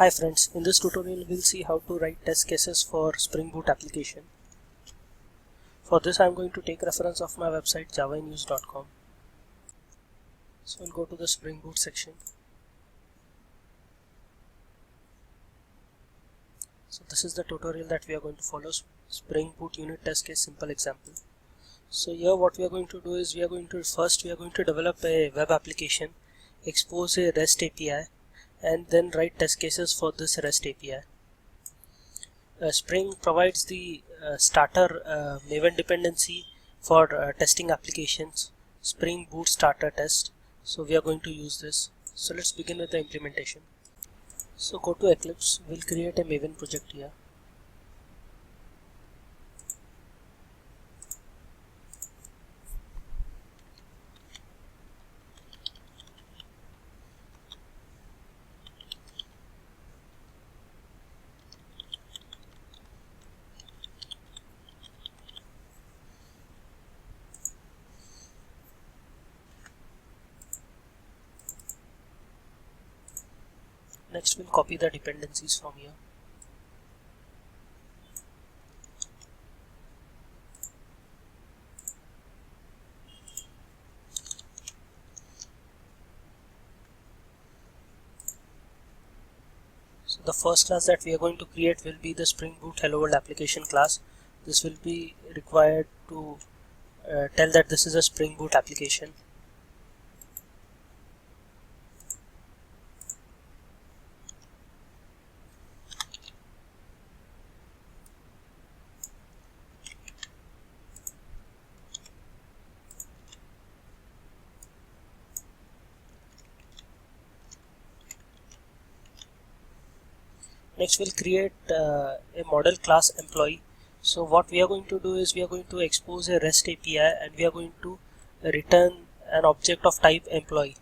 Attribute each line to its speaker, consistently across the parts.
Speaker 1: Hi friends, in this tutorial we'll see how to write test cases for Spring Boot application. For this I'm going to take reference of my website javanews.com. So we'll go to the Spring Boot section. So this is the tutorial that we are going to follow, Spring Boot unit test case simple example. So here what we are going to do is we are going to develop a web application, expose a REST API, and then write test cases for this REST API. Spring provides the starter Maven dependency for testing applications, Spring Boot starter test. So we are going to use this. So let's begin with the implementation. So go to Eclipse, we'll create a Maven project here. Next we'll copy the dependencies from here. So the first class that we are going to create will be the Spring Boot Hello World application class. This will be required to tell that this is a Spring Boot application. Next we'll create a model class employee. So what we are going to do is we are going to expose a REST API and we are going to return an object of type employee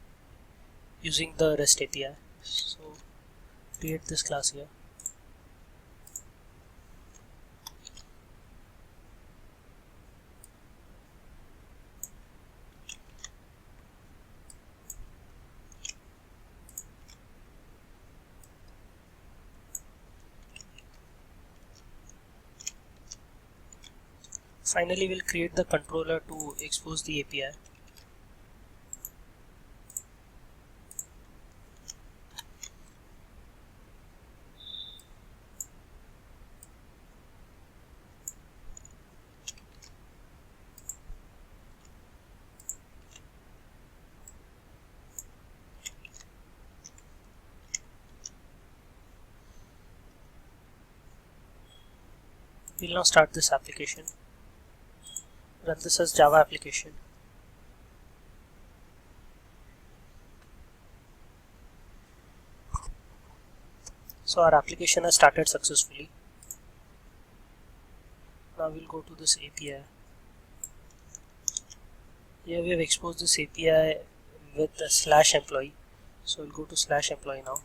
Speaker 1: using the REST API. So create this class here. Finally we'll create the controller to expose the API. We'll now start this application. Run this as Java application. So our application has started successfully. Now we'll go to this API. Here we have exposed this API with a /employee. So we'll go to /employee now.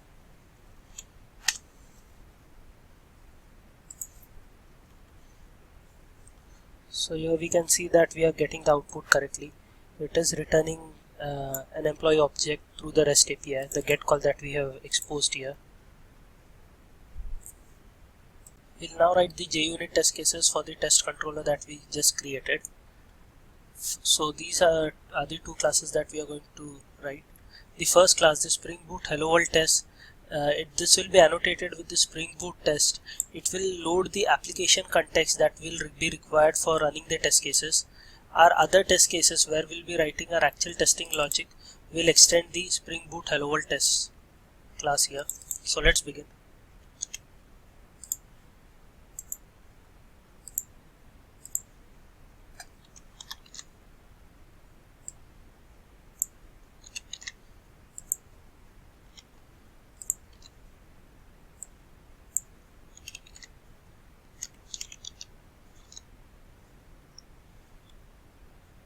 Speaker 1: So here we can see that we are getting the output correctly. It is returning an employee object through the REST API, the get call that we have exposed here. We'll now write the JUnit test cases for the test controller that we just created. So these are the two classes that we are going to write. The first class, the Spring Boot Hello World test, this will be annotated with the Spring Boot test. It will load the application context that will be required for running the test cases. Our other test cases where we'll be writing our actual testing logic will extend the Spring Boot Hello World test class here. So let's begin.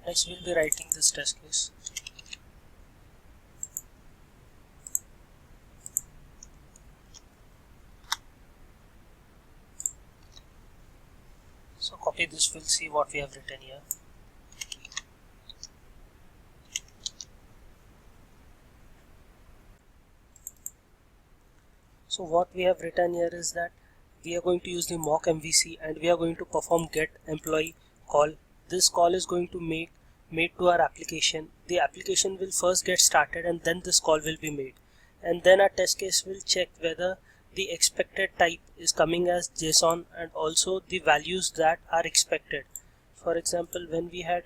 Speaker 1: Next we'll be writing this test case. So copy this, we'll see what we have written here. So what we have written here is that we are going to use the mock MVC and we are going to perform get employee call. This call is going to made to our application. The application will first get started and then this call will be made, and then our test case will check whether the expected type is coming as JSON and also the values that are expected. For example, when we had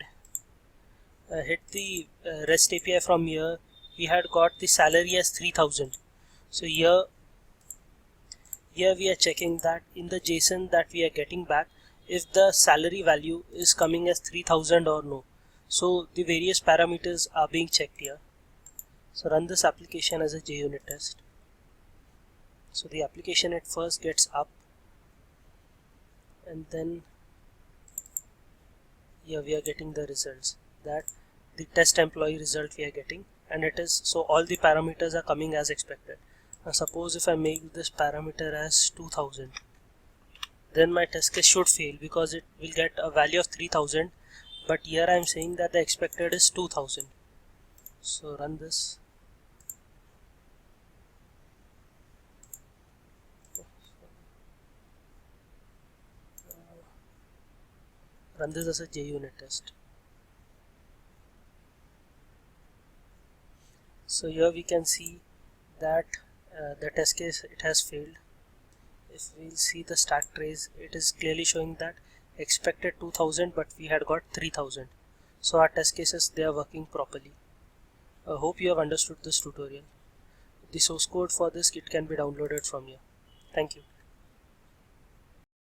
Speaker 1: hit the REST API from here, we had got the salary as 3000. So here we are checking that in the JSON that we are getting back if the salary value is coming as 3000 or no. So the various parameters are being checked here. So run this application as a JUnit test. So the application at first gets up, and then here we are getting the results, that the test employee result we are getting, and it is so all the parameters are coming as expected. Now suppose if I make this parameter as 2000, then my test case should fail because it will get a value of 3000, but here I am saying that the expected is 2000. So run this. Run this as a JUnit test. So here we can see that the test case, it has failed. If we'll see the stack trace, it is clearly showing that expected 2000 but we had got 3000. So our test cases, they are working properly. I hope you have understood this tutorial. The source code for this kit can be downloaded from here. Thank you.